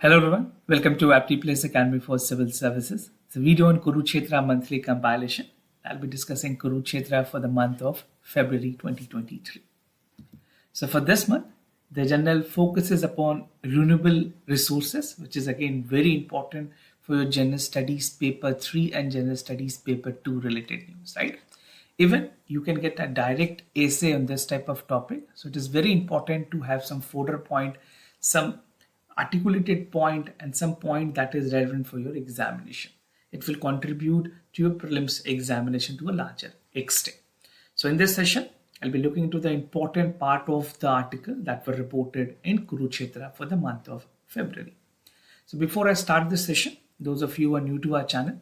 Hello everyone, welcome to Apti Plus Academy for Civil Services. It's a video on Kurukshetra monthly compilation. I'll be discussing Kurukshetra for the month of February 2023. So for this month, the journal focuses upon renewable resources, which is again very important for your General Studies paper 3 and General Studies paper 2 related news, right? Even you can get a direct essay on this type of topic. So it is very important to have some fodder point, some articulated point and some point that is relevant for your examination. It will contribute to your prelims examination to a larger extent. So in this session, I'll be looking into the important part of the article that were reported in Kurukshetra for the month of February. So before I start this session, those of you who are new to our channel,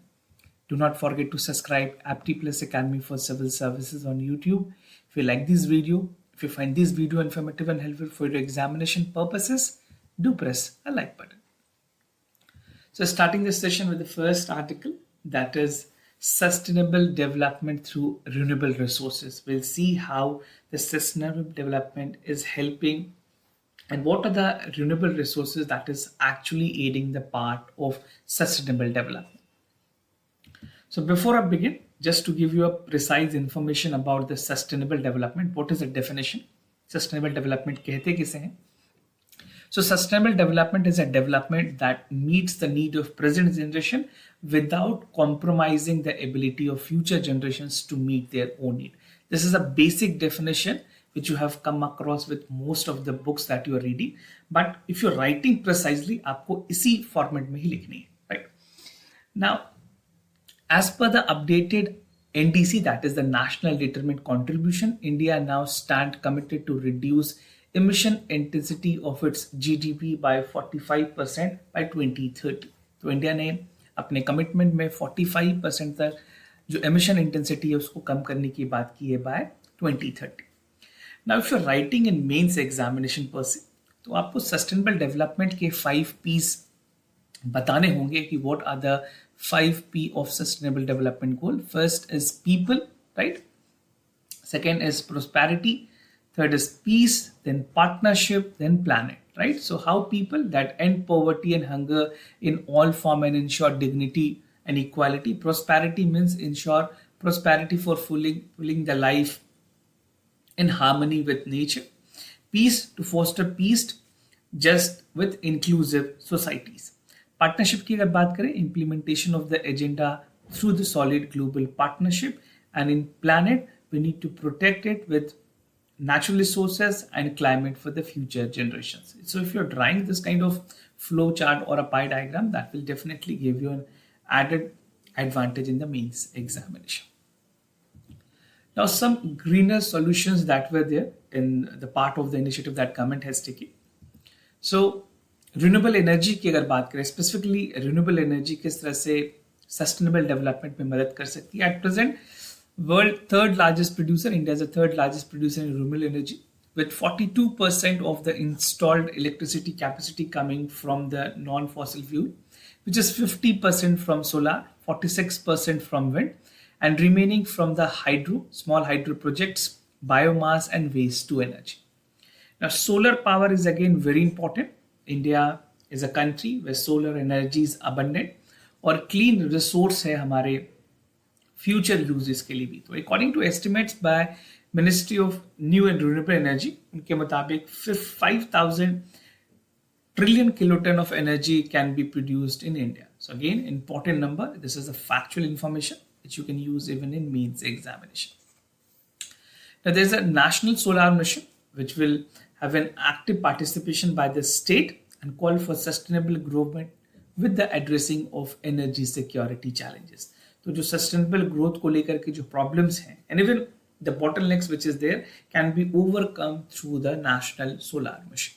do not forget to subscribe Apti Plus Academy for Civil Services on YouTube. If you like this video, if you find this video informative and helpful for your examination purposes, do press a like button. So starting this session with the first article, that is sustainable development through renewable resources. We'll see how the sustainable development is helping and what are the renewable resources that is actually aiding the part of sustainable development. So before I begin, just to give you a precise information about the sustainable development, what is the definition? Sustainable development कहते किसे हैं? So sustainable development is a development that meets the need of present generation without compromising the ability of future generations to meet their own need. This is a basic definition which you have come across with most of the books that you are reading. But if you're writing precisely, आपको इसी format में ही लिखनी है, right? Now, as per the updated NDC, that is the National Determined Contribution, India now stand committed to reduce emission intensity of its GDP by 45% by 2030. तो India ने अपने commitment में 45% तक जो emission intensity है उसको कम करने की बात की है by 2030. Now if you're writing in mains examination per se, तो आपको sustainable development के 5 P's बताने होंगे कि what are the 5 P of sustainable development goal. First is people, right? Second is prosperity. Third is peace, then partnership, then planet, right? So how people that end poverty and hunger in all form and ensure dignity and equality. Prosperity means ensure prosperity for fulfilling the life in harmony with nature. Peace, to foster peace just with inclusive societies. Partnership की अगर बात करें, implementation of the agenda through the solid global partnership. And in planet, we need to protect it with natural resources and climate for the future generations. So if you're drawing this kind of flow chart or a pie diagram, that will definitely give you an added advantage in the mains examination. Now some greener solutions that were there in the part of the initiative that government has taken. So renewable energy की अगर बात करें, specifically renewable energy किस तरह से sustainable development में मदद कर सकती है. At present, world third largest producer, India is the third largest producer in renewable energy with 42% of the installed electricity capacity coming from the non-fossil fuel, which is 50% from solar, 46% from wind, and remaining from the hydro, small hydro projects, biomass and waste to energy. Now solar power is again very important. India is a country where solar energy is abundant और clean resource है हमारे future uses के लिए भी. तो according to estimates by Ministry of New and Renewable Energy, उनके मुताबिक 5,000 trillion kiloton of energy can be produced in India. So again, important number. This is a factual information which you can use even in mains examination. Now there's a national solar mission which will have an active participation by the state and call for sustainable growth with the addressing of energy security challenges. तो जो sustainable growth को लेकर के जो problems हैं and even the bottlenecks which is there can be overcome through the national solar mission.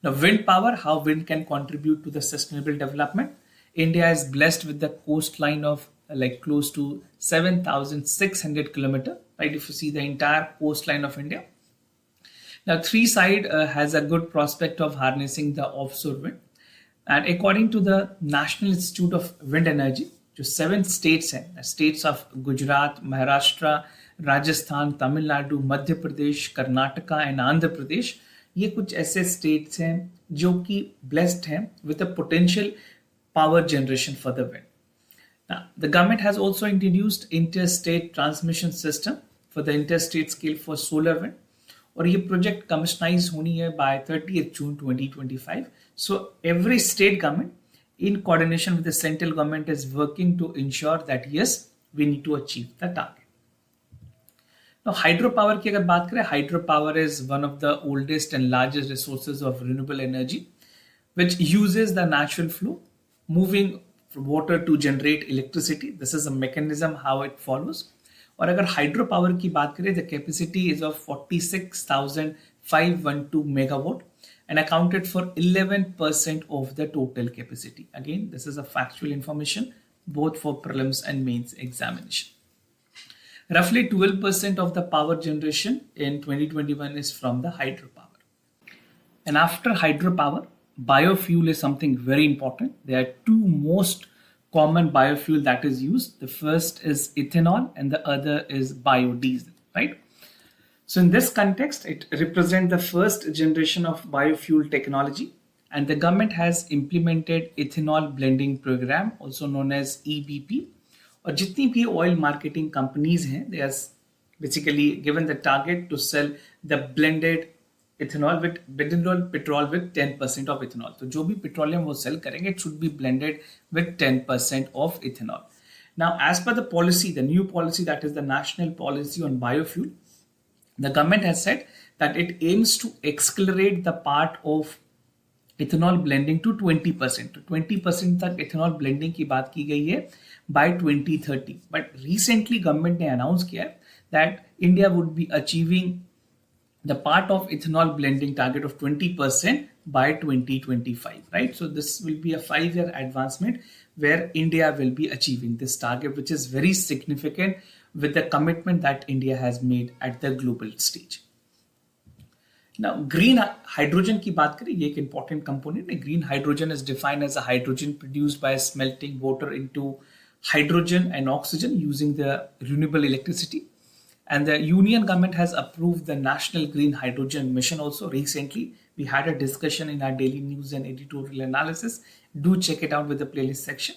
Now wind power, how wind can contribute to the sustainable development. India is blessed with the coastline of like close to 7,600 kilometers, right? If you see the entire coastline of India. Now three side has a good prospect of harnessing the offshore wind. And according to the National Institute of Wind Energy, जो 7 states हैं, states of Gujarat, Maharashtra, Rajasthan, Tamil Nadu, Madhya Pradesh, Karnataka and Andhra Pradesh, ये कुछ ऐसे states हैं जो कि blessed हैं with a potential power generation for the wind. Now, the government has also introduced interstate transmission system for the interstate scale for solar wind. और ये project कमिशनाइज होनी है by 30th June 2025. So every state government in coordination with the central government is working to ensure that yes, we need to achieve the target. Now hydropower की अगर बात करें, hydropower is one of the oldest and largest resources of renewable energy which uses the natural flow moving water to generate electricity. This is a mechanism how it follows. और अगर hydro power की बात करें, the capacity is of 46,512 megawatt and accounted for 11% of the total capacity. Again, this is a factual information both for prelims and mains examination. Roughly 12% of the power generation in 2021 is from the hydropower. And after hydropower, biofuel is something very important. There are two most common biofuel that is used. The first is ethanol and the other is biodiesel, right? So in this context, it represents the first generation of biofuel technology, and the government has implemented ethanol blending program, also known as EBP. और जितनी भी oil marketing companies हैं, they are basically given the target to sell the blended ethanol with petrol with 10% of ethanol. तो जो भी petroleum वो sell करेंगे, it should be blended with 10% of ethanol. Now, as per the policy, the new policy, that is the national policy on biofuel, the government has said that it aims to accelerate the part of ethanol blending to 20%. तो 20% तक ethanol blending की बात की गई है by 2030. But recently government ने announce किया that India would be achieving the part of ethanol blending target of 20% by 2025, right? So this will be a 5-year advancement where India will be achieving this target, which is very significant with the commitment that India has made at the global stage. Now, green hydrogen की बात करें, ये एक important component है. Green hydrogen is defined as a hydrogen produced by smelting water into hydrogen and oxygen using the renewable electricity. And the union government has approved the National Green Hydrogen Mission also recently. We had a discussion in our daily news and editorial analysis. Do check it out with the playlist section.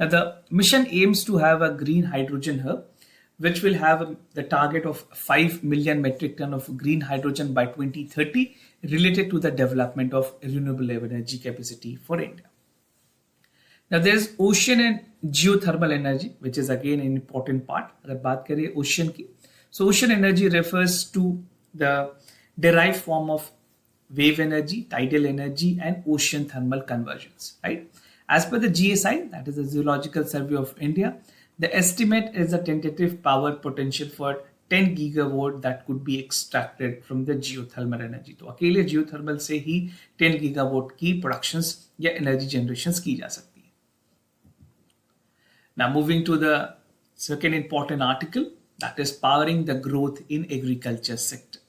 Now, the mission aims to have a green hydrogen hub, which will have the target of 5 million metric ton of green hydrogen by 2030 related to the development of renewable energy capacity for India. Now, there's ocean and geothermal energy, which is again an important part. अगर बात करें ocean की, so ocean energy refers to the derived form of wave energy, tidal energy, and ocean thermal conversions, right? As per the GSI, that is the Geological Survey of India, the estimate is a tentative power potential for 10 gigawatt that could be extracted from the geothermal energy. तो अकेले geothermal से ही 10 gigawatt की productions या energy generations की जा सकती है. Now moving to the second important article, that is powering the growth in agriculture sector.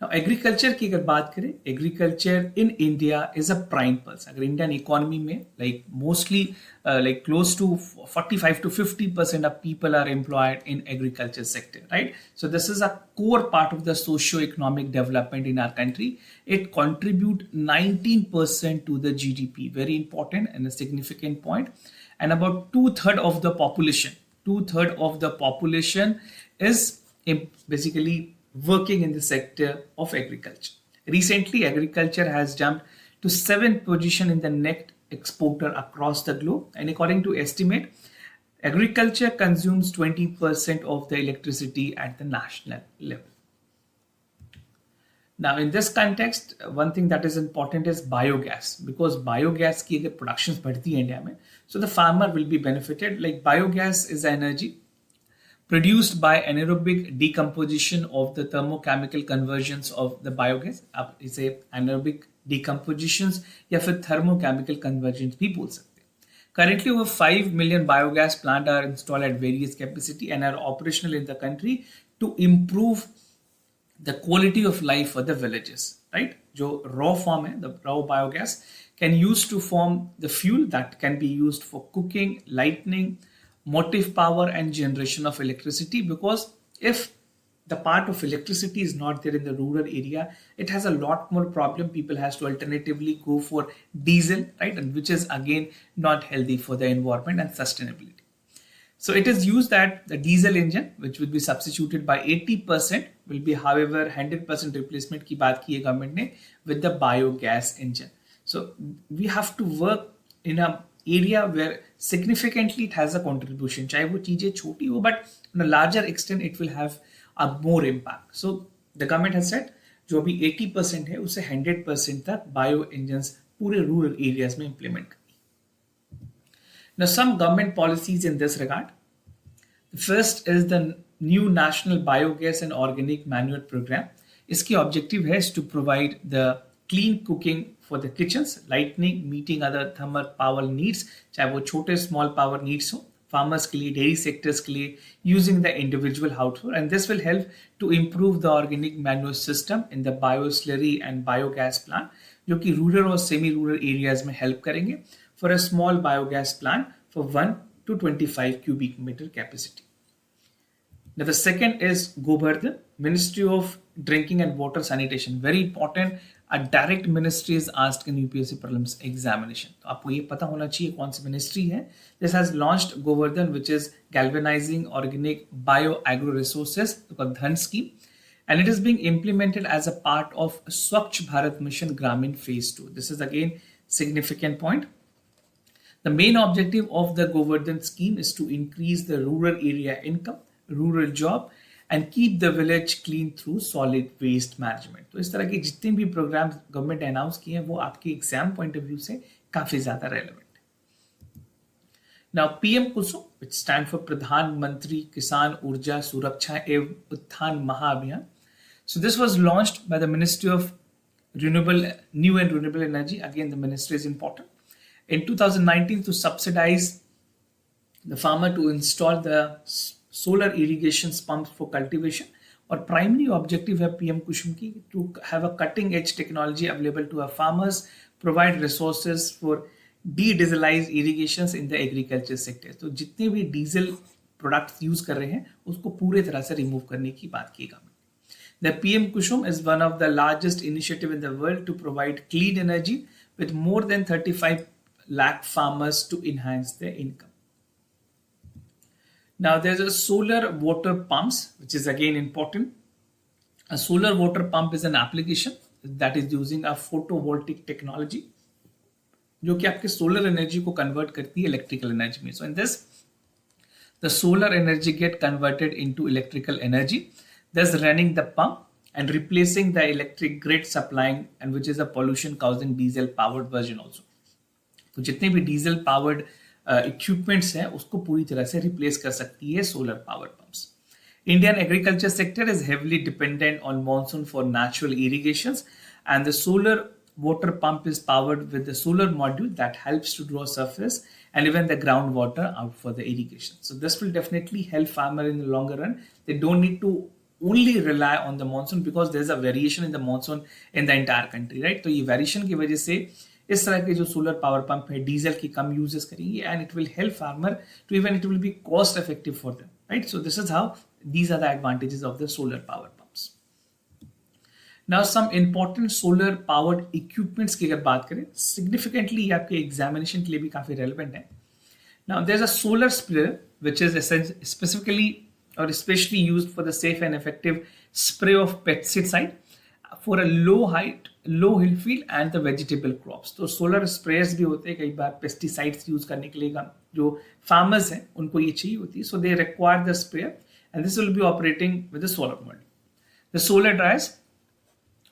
Now, agriculture की अगर बात करें, agriculture in India is a prime pulse. अगर Indian economy में like mostly like close to 45 to 50% of people are employed in agriculture sector, right? So this is a core part of the socio-economic development in our country. It contributes 19% to the GDP. Very important and a significant point. And about two-thirds of the population is basically working in the sector of agriculture. Recently, agriculture has jumped to 7th position in the net exporter across the globe. And according to estimate, agriculture consumes 20% of the electricity at the national level. Now, in this context, one thing that is important is biogas, because biogas की अगर productions बढ़ती है India में, so the farmer will be benefited. Like biogas is energy produced by anaerobic decomposition of the thermochemical conversions of the biogas. आप इसे anaerobic decompositions या फिर thermochemical conversions भी बोल सकते हैं. Currently, over 5 million biogas plants are installed at various capacity and are operational in the country to improve the quality of life for the villages, right? जो raw form है, the raw biogas can use to form the fuel that can be used for cooking, lighting, motive power and generation of electricity, because if the part of electricity is not there in the rural area, it has a lot more problem. People has to alternatively go for diesel, right? And which is again not healthy for the environment and sustainability. So it is used that the diesel engine, which will be substituted by 80%, will be, however, 100% replacement की बात की है government ने with the biogas engine. So we have to work in a area where significantly it has a contribution. चाहे वो चीजें छोटी हो, but on a larger extent it will have a more impact. So the government has said जो अभी 80% है उसे 100% तक bio engines पूरे rural areas में implement करनी. Now, some government policies in this regard. The first is the new National Biogas and Organic Manure Program. इसकी objective है to provide the clean cooking for the kitchens, lightning, meeting other thermal power needs, चाहे वो छोटे small power needs हो, farmers के लिए, dairy sectors के लिए, using the individual household, and this will help to improve the organic manure system in the bioslurry and biogas plant, जो कि rural और semi-rural areas में help करेंगे for a small biogas plant for 1 to 25 cubic meter capacity. Now the second is Govardhan, Ministry of Drinking and Water Sanitation. Very important. A direct ministry is asked in UPSC prelims examination. तो आपको ये पता होना चाहिए कौन सी ministry है. This has launched Govardhan, which is galvanizing organic bio-agro resources, the Dhan scheme, and it is being implemented as a part of Swachh Bharat Mission Gramin Phase 2. This is again significant point. The main objective of the Govardhan scheme is to increase the rural area income, rural job, and keep the village clean through solid waste management. तो इस तरह के जितने भी programme government announce किए हैं वो आपके एग्जाम पॉइंट ऑफ व्यू से काफी ज्यादा रेलेवेंट है. Now PM Kusum, which stand for प्रधानमंत्री किसान ऊर्जा सुरक्षा एवं उत्थान महाअभियान. So this was launched by the Ministry of New and Renewable Energy. Again, the ministry is important. In 2019 to subsidize the farmer to install the solar irrigation pumps for cultivation, or primary objective है PM कुसुम की to have a cutting edge technology available to our farmers, provide resources for de-dieselized irrigations in the agriculture sector. तो जितने भी diesel products use कर रहे हैं उसको पूरे तरह से रिमूव करने की बात की गई. The PM Kusum is one of the largest initiative in the world to provide clean energy with more than 35 lakh farmers to enhance their income. Now there's a solar water pumps, which is again important. A solar water pump is an application that is using a photovoltaic technology, जो कि आपके solar energy को convert करती है electrical energy में. So in this, the solar energy get converted into electrical energy, thus running the pump and replacing the electric grid supplying, and which is a pollution causing diesel powered version also. तो जितने भी diesel powered equipments हैं उसको पूरी तरह से replace कर सकती है solar powered pumps. Indian agriculture sector is heavily dependent on monsoon for natural irrigations, and the solar water pump is powered with the solar module that helps to draw surface and even the groundwater out for the irrigation. So this will definitely help farmer in the longer run. They don't need to only rely on the monsoon because there's a variation in the monsoon in the entire country, right? तो ये variation की वजह से इस तरह के जो solar power pump है डीजल की कम uses करेंगे, and it will help farmer to even it will be cost effective for them, right? So this is how these are the advantages of the solar power pumps. Now some important solar powered equipments की अगर बात करें significantly ये आपके examination के लिए भी काफी relevant है. Now there's a solar sprayer which is specifically or especially used for the safe and effective spray of pesticide for a low hill field and the vegetable crops. तो solar sprayers भी होते हैं कई बार pesticides use करने के लिए जो farmers हैं उनको ये चाहिए होती है. So they require the sprayer, and this will be operating with the solar module. The solar dryers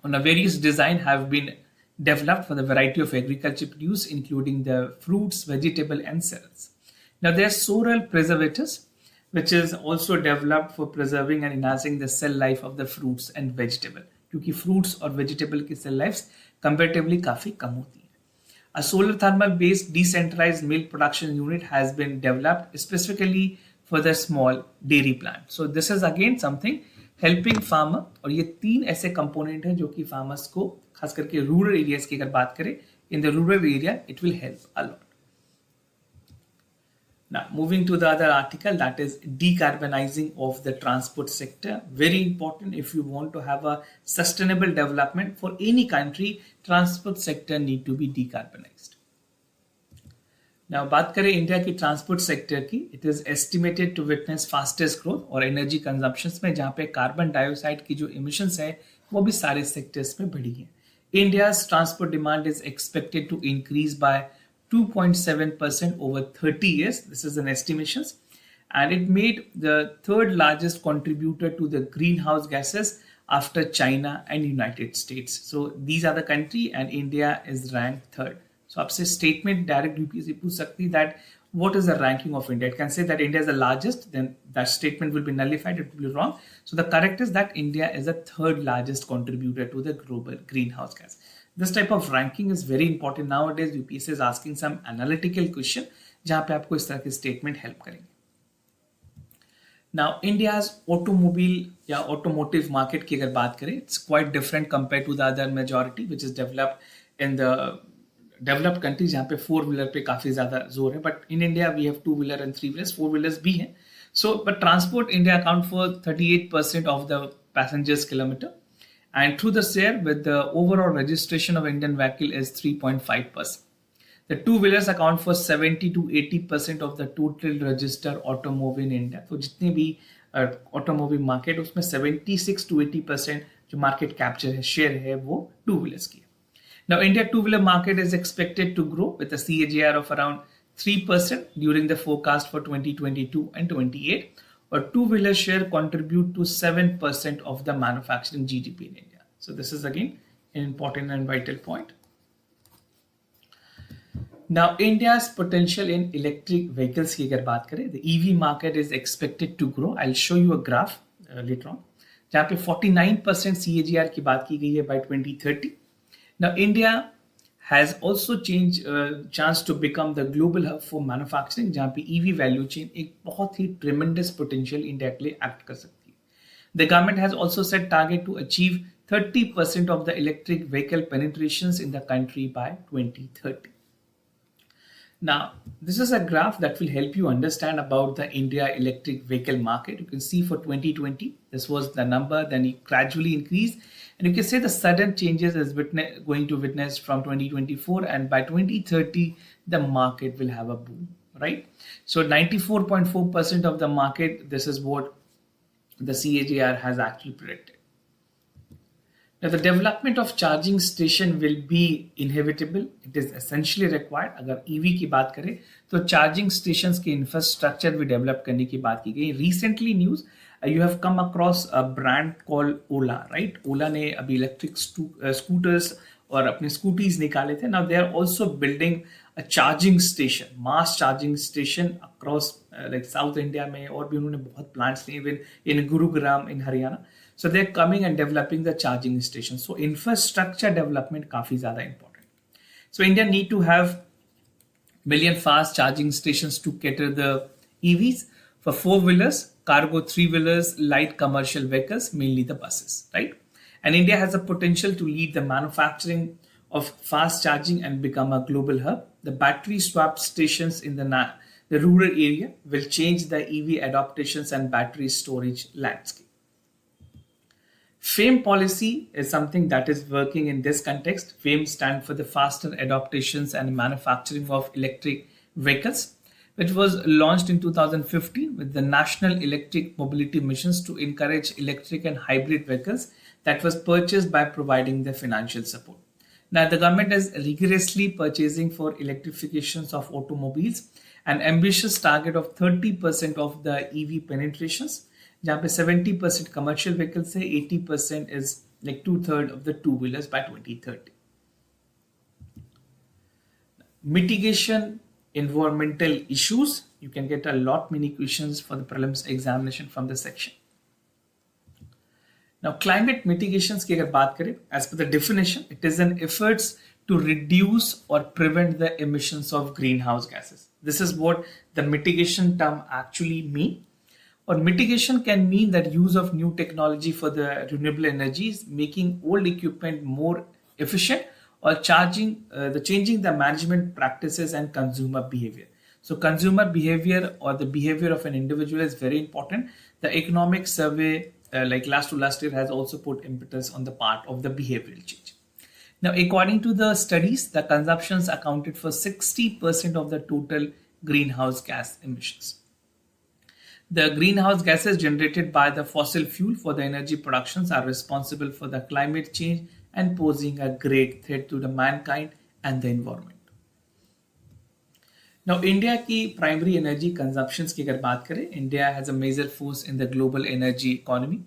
on a various design have been developed for the variety of agriculture produce, including the fruits, vegetable, and cereals. Now there are solar preservatives, which is also developed for preserving and enhancing the cell life of the fruits and vegetable, क्योंकि fruits और vegetable की cell lives comparatively काफी कम होती है. A solar thermal based decentralized milk production unit has been developed specifically for the small dairy plant. So this is again something helping farmer, और ये तीन ऐसे component हैं जो कि farmers को खास करके rural areas की अगर बात करें, in the rural area it will help a lot. Now, moving to the other article, that is decarbonizing of the transport sector. Very important if you want to have a sustainable development for any country, transport sector need to be decarbonized. Now, बात करें India की transport sector की, it is estimated to witness fastest growth और energy consumptions में, जहां पे carbon dioxide की जो इमिशंस है वो भी सारे सेक्टर्स में बढ़ी है. India's transport demand is expected to increase by 2.7% over 30 years. This is an estimations, and it made the third largest contributor to the greenhouse gases after China and United States. So these are the country, and India is ranked third. So आपसे statement direct UPSC पूछ सकती है that what is the ranking of India? It can say that India is the largest, then that statement will be nullified, it will be wrong. So the correct is that India is the third largest contributor to the global greenhouse gas. This type of ranking is very important nowadays. UPSC is asking some analytical question जहां पे आपको इस तरह के statement help करेंगे. Now India's automobile या automotive market की अगर बात करें, it's quite different compared to the other majority which is developed in the developed countries जहाँ पे 4-wheeler पे काफी ज्यादा जोर है. But in India we have 2-wheeler and 3-wheelers, 4-wheelers भी हैं. So but transport India account for 38% of the passengers kilometer. And through the share with the overall registration of Indian vehicle is 3.5%. The 2-wheelers account for 70 to 80% of the total registered automobile in India. तो जितने भी automobile market उसमें 76 to 80% जो market capture है, share है, वो 2-wheelers की है. Now India 2-wheeler market is expected to grow with a CAGR of around 3% during the forecast for 2022 and 28. Or 2-wheeler share contribute to 7% of the manufacturing GDP in India. So this is again an important and vital point. Now India's potential in electric vehicles की अगर बात करें, the EV market is expected to grow. I'll show you a graph later on. जहाँ पे 49% CAGR की बात की गई है by 2030. Now India has also changed chance to become the global hub for manufacturing, जहाँ पे EV value chain एक बहुत ही tremendous potential India के लिए act कर सकती है. The government has also set target to achieve 30% of the electric vehicle penetrations in the country by 2030. Now, this is a graph that will help you understand about the India electric vehicle market. You can see for 2020, this was the number, then it gradually increased. And you can say the sudden changes is going to witness from 2024, and by 2030, the market will have a boom, right? So 94.4% of the market, this is what the CAGR has actually predicted. Now, the development of charging station will be inevitable. It is essentially required. अगर EV की बात करें तो charging stations के infrastructure भी develop करने की बात की गई. Recently news, you have come across a brand called Ola, right? Ola ने अभी electric scooters और अपने scooties निकाले थे. Now they are also building a charging station, mass charging station across like South India में, और भी उन्होंने बहुत plants लिए, even in Gurugram in Haryana. So they're coming and developing the charging stations. So infrastructure development काफी ज़्यादा important. So India need to have million fast charging stations to cater the EVs for 4-wheelers, cargo 3-wheelers, light commercial vehicles, mainly the buses, right? And India has a potential to lead the manufacturing of fast charging and become a global hub. The battery swap stations in the rural area will change the EV adaptations and battery storage landscape. FAME policy is something that is working in this context. FAME stands for the faster adaptations and manufacturing of electric vehicles, which was launched in 2015 with the National Electric Mobility Missions to encourage electric and hybrid vehicles that was purchased by providing the financial support. Now, the government is rigorously purchasing for electrifications of automobiles, an ambitious target of 30% of the EV penetrations, जहाँ पे 70% commercial vehicles है, 80% is like 2/3 of the 2-wheelers by 2030. Mitigation environmental issues. You can get a lot many questions for the prelims examination from the section. Now, climate mitigations की अगर बात करें, as per the definition, it is an efforts to reduce or prevent the emissions of greenhouse gases. This is what the mitigation term actually mean. Or mitigation can mean that use of new technology for the renewable energies, making old equipment more efficient, or changing the management practices and consumer behavior. So consumer behavior or the behavior of an individual is very important. The economic survey, like last to last year, has also put impetus on the part of the behavioral change. Now, according to the studies, the consumptions accounted for 60% of the total greenhouse gas emissions. The greenhouse gases generated by the fossil fuel for the energy productions are responsible for the climate change and posing a great threat to the mankind and the environment. Now, India की primary energy consumptions की अगर बात करें, India has a major force in the global energy economy.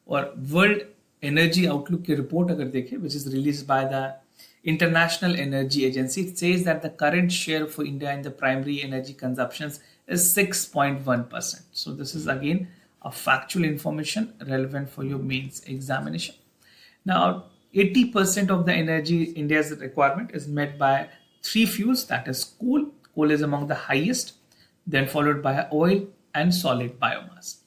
और World Energy Outlook की report अगर देखें, which is released by the International Energy Agency, it says that the current share for India in the primary energy consumptions is 6.1%. So this is again a factual information relevant for your mains examination. Now, 80% of the energy India's requirement is met by three fuels, that is coal. Coal is among the highest, then followed by oil and solid biomass.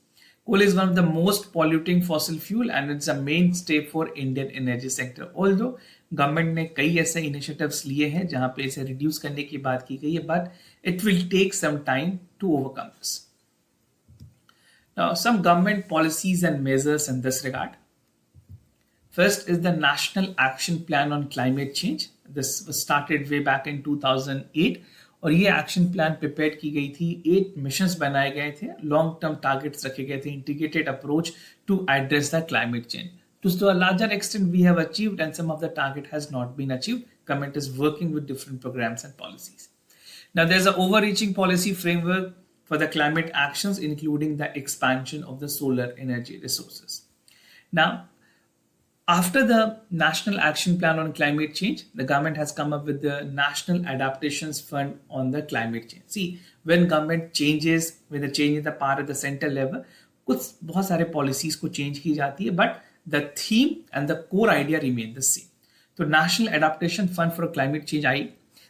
Coal is one of the most polluting fossil fuel and it's a mainstay for Indian energy sector. Although government ने कई ऐसे initiatives लिए हैं जहां पे इसे reduce करने की बात की गई है, but it will take some time to overcome this. Now, some government policies and measures in this regard. First is the National Action Plan on Climate Change. This was started way back in 2008. और ये action plan prepare की गई थी, 8 missions बनाए गए थे, long term targets रखे गए थे, integrated approach to address the climate change. To a larger extent, we have achieved and some of the target has not been achieved. Government is working with different programs and policies. Now, there's an overreaching policy framework for the climate actions, including the expansion of the solar energy resources. Now, after the National Action Plan on Climate Change, the government has come up with the National Adaptations Fund on the climate change. See, when government changes, when the change in the power at the center level, कुछ बहुत सारे policies को change की जाती है, but the theme and the core idea remain the same. So, National Adaptation Fund for Climate Change I,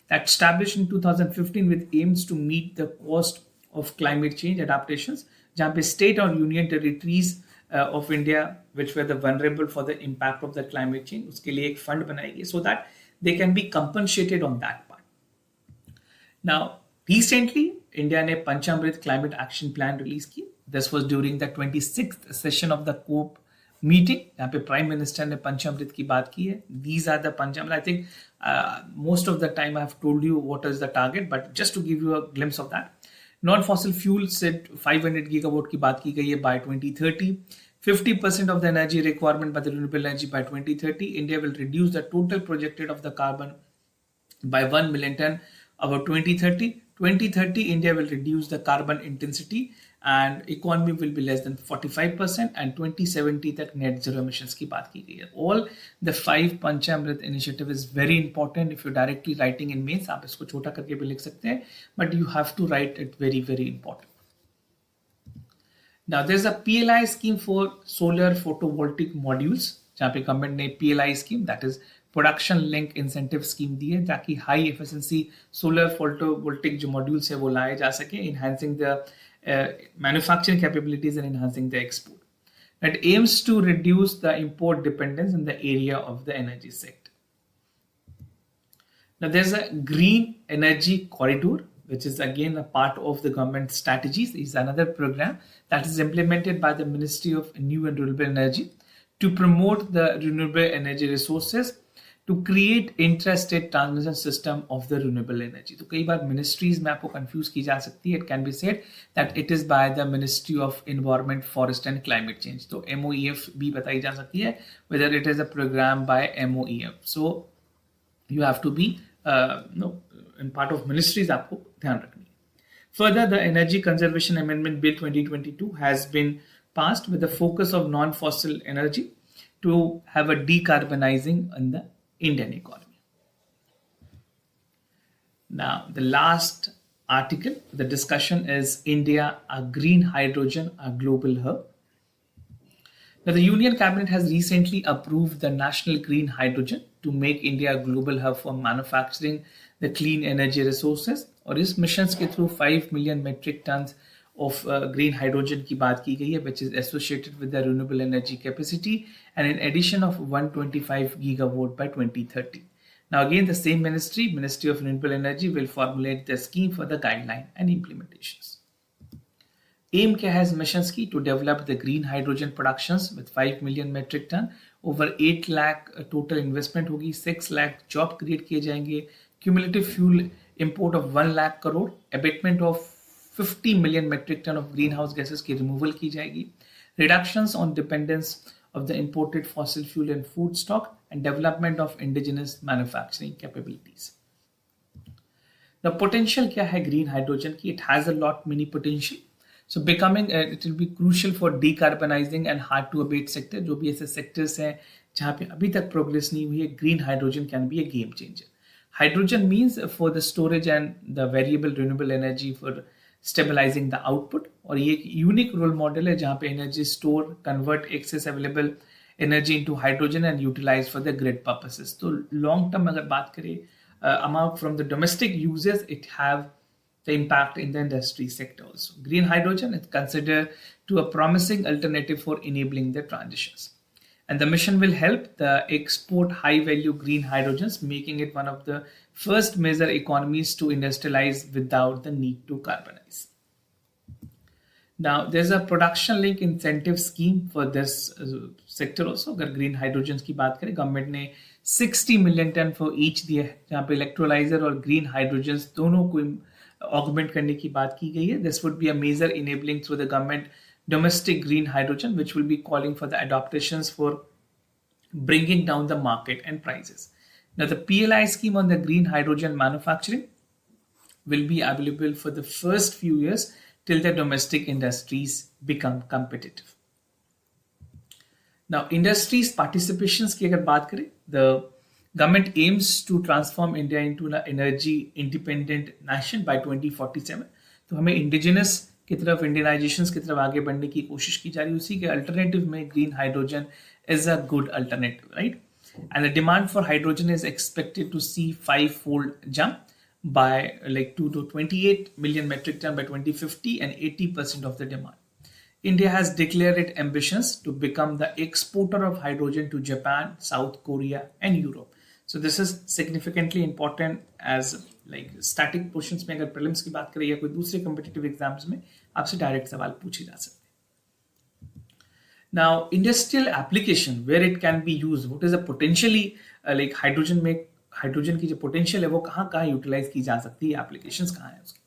that established in 2015 with aims to meet the cost of climate change adaptations, जहाँ पे state और union territories of India which were the vulnerable for the impact of the climate change, उसके लिए एक fund बनाएगी so that they can be compensated on that part. Now, recently India ने पंचामृत climate action plan release की. This was during the 26th session of the COP meeting, जहाँ पे Prime Minister ने पंचामृत की बात की है. These are the Panchamrit. I think most of the time I have told you what is the target, but just to give you a glimpse of that. Non-fossil fuel said 500 gigawatt की बात की गई है by 2030. 50% of the energy requirement by the renewable energy by 2030. India will reduce the total projected of the carbon by 1 million ton about 2030. 2030, India will reduce the carbon intensity and economy will be less than 45% and 2070 तक net zero emissions की बात की गई है. All the 5 Panchamrit initiative is very important. If you're directly writing in mains, आप इसको छोटा करके भी लिख सकते हैं, but you have to write it very, very important. Now, there's a PLI scheme for solar photovoltaic modules, जहाँ पे गवर्नमेंट ने PLI scheme, that is production link incentive scheme दी है ताकि हाई एफिशिएंसी सोलर फोटोवोल्टिक जो modules है वो लाए जा सके, enhancing the manufacturing capabilities and enhancing the export. It aims to reduce the import dependence in the area of the energy sector. Now, there's a green energy corridor, which is again a part of the government strategies. It's another program that is implemented by the Ministry of New and Renewable Energy to promote the renewable energy resources, to create intrastate transmission system of the renewable energy. तो कई बार ministries में आपको confuse की जा सकती है. It can be said that it is by the Ministry of Environment, Forest and Climate Change. तो MOEF भी बताई जा सकती है, whether it is a program by MOEF. So you have to be in part of ministries आपको ध्यान रखनी है. Further, the Energy Conservation Amendment Bill 2022 has been passed with the focus of non-fossil energy to have a decarbonizing in the Indian economy. Now, the last article, the discussion is India, a green hydrogen, a global hub. Now, the Union Cabinet has recently approved the National Green Hydrogen to make India a global hub for manufacturing the clean energy resources. और इस mission के through 5 million metric tons of green hydrogen की बात की गई है, which is associated with the renewable energy capacity and an addition of 125 gigawatt by 2030. Now again, the same Ministry of Renewable Energy, will formulate the scheme for the guideline and implementations. AIM क्या है इस missions की? To develop the green hydrogen productions with 5 million metric ton, over 8 lakh total investment होगी, 6 lakh job create किए जाएंगे, cumulative fuel import of 1 lakh crore, abatement of 50 million metric ton of greenhouse gases की removal की जाएगी, reductions on dependence of the imported fossil fuel and food stock, and development of indigenous manufacturing capabilities. The potential क्या है green hydrogen की? It has a lot many potential. So becoming it will be crucial for decarbonizing and hard to abate sector. जो भी ऐसे sectors हैं जहाँ पे अभी तक progress नहीं हुई है, green hydrogen can be a game changer. Hydrogen means for the storage and the variable renewable energy for stabilizing the output. और ये एक unique role model है जहाँ पे energy store, convert excess available energy into hydrogen and utilize for the grid purposes. तो long term अगर बात करें amount from the domestic uses, it have the impact in the industry sector also. Green hydrogen is considered to a promising alternative for enabling the transitions. And the mission will help the export high value green hydrogens, making it one of the first major economies to industrialize without the need to carbonize. Now, there's a production link incentive scheme for this sector also. अगर green hydrogens की बात करें, government ने 60 million ton for each दिया है, जहाँ पे electrolyzer और green hydrogens दोनों को augment करने की बात की गई है. This would be a major enabling through the government domestic green hydrogen, which will be calling for the adaptations for bringing down the market and prices. Now, the PLI scheme on the green hydrogen manufacturing will be available for the first few years till the domestic industries become competitive. Now, industries participations की अगर बात करें, the government aims to transform India into an energy independent nation by 2047. तो हमें indigenous की तरफ, indianizations की तरफ आगे बढ़ने की कोशिश की जा रही है. उसी के alternative में green hydrogen is a good alternative, right? And the demand for hydrogen is expected to see 5-fold jump by like 2 to 28 million metric ton by 2050 and 80% of the demand. India has declared its ambitions to become the exporter of hydrogen to Japan, South Korea, and Europe. So this is significantly important as like static portions में अगर prelims की बात करें या कोई दूसरे competitive exams में आपसे direct सवाल पूछे जा सकते हैं. Now, industrial application where it can be used, what is the potentially like hydrogen में hydrogen की जो potential है वो कहाँ utilize की जा सकती है, applications कहाँ है उसकी.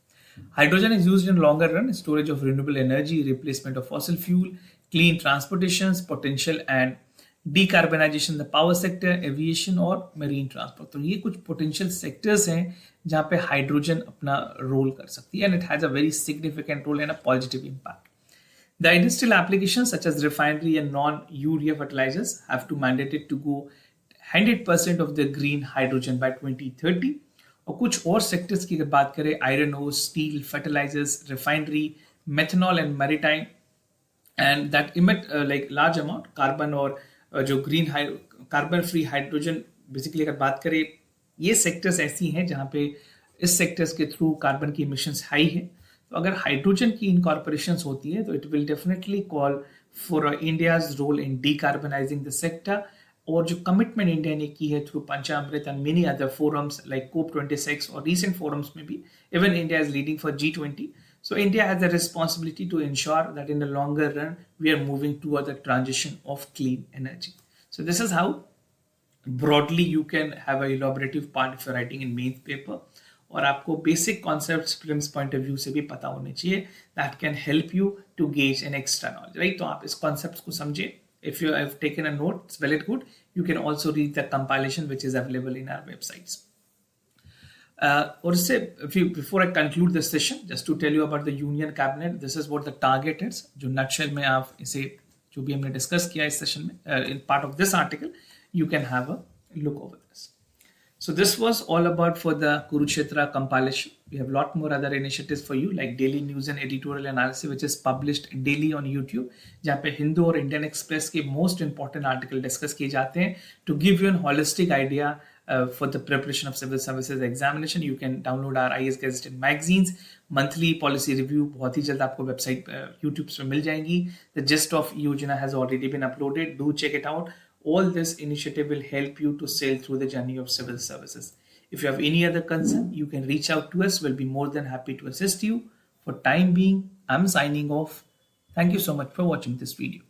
Hydrogen is used in longer run storage of renewable energy, replacement of fossil fuel, clean transportations, potential and decarbonization the power sector, aviation और marine transport. तो ये कुछ potential sectors हैं जहाँ पे hydrogen अपना role कर सकती है, and it has a very significant role and a positive impact. The industrial applications such as refinery and non-urea fertilizers have to mandated to go 100% of the green hydrogen by 2030. और कुछ और sectors की अगर बात करें, iron ore, steel, fertilisers, refinery, methanol and maritime, and that emit like large amount carbon और जो green carbon free hydrogen. Basically अगर बात करें, ये सेक्टर्स ऐसी हैं जहाँ पे इस सेक्टर्स के थ्रू कार्बन की इमिशंस हाई है. तो अगर हाइड्रोजन की इनकॉर्पोरेशंस होती है तो it will definitely call for India's role in decarbonising the sector. और जो कमिटमेंट इंडिया ने की है through Panchamrit and many other forums like COP26 और रिसेंट फोरम्स में भी, even India is leading for G20. So India has a responsibility to ensure that in the longer run we are moving toward the transition of clean energy. So this is how broadly you can have a elaborative part if you're writing in mains paper. और आपको basic concepts prelims point of view से भी पता होने चाहिए. That can help you to gauge an extra knowledge, right? तो आप इस कॉन्सेप्ट्स को समझे. If you have taken a note, it's well and good. You can also read the compilation which is available in our websites. Or say, before I conclude this session, just to tell you about the Union Cabinet, this is what the target is. जो nutshell में आप इसे जो भी हमने discuss किया इस session में, in part of this article, you can have a look over this. So this was all about for the Kurukshetra compilation. We have a lot more other initiatives for you like daily news and editorial analysis which is published daily on YouTube, जहाँ पे हिंदू और Indian express के most important article discuss किए जाते हैं to give you an holistic idea for the preparation of civil services examination. You can download our IAS Gazette magazines, monthly policy review बहुत ही जल्द आपको वेबसाइट YouTube पे मिल जाएंगी. The gist of योजना has already been uploaded. Do check it out. All this initiative will help you to sail through the journey of civil services. If you have any other concern, you can reach out to us. We'll be more than happy to assist you. For time being, I'm signing off. Thank you so much for watching this video.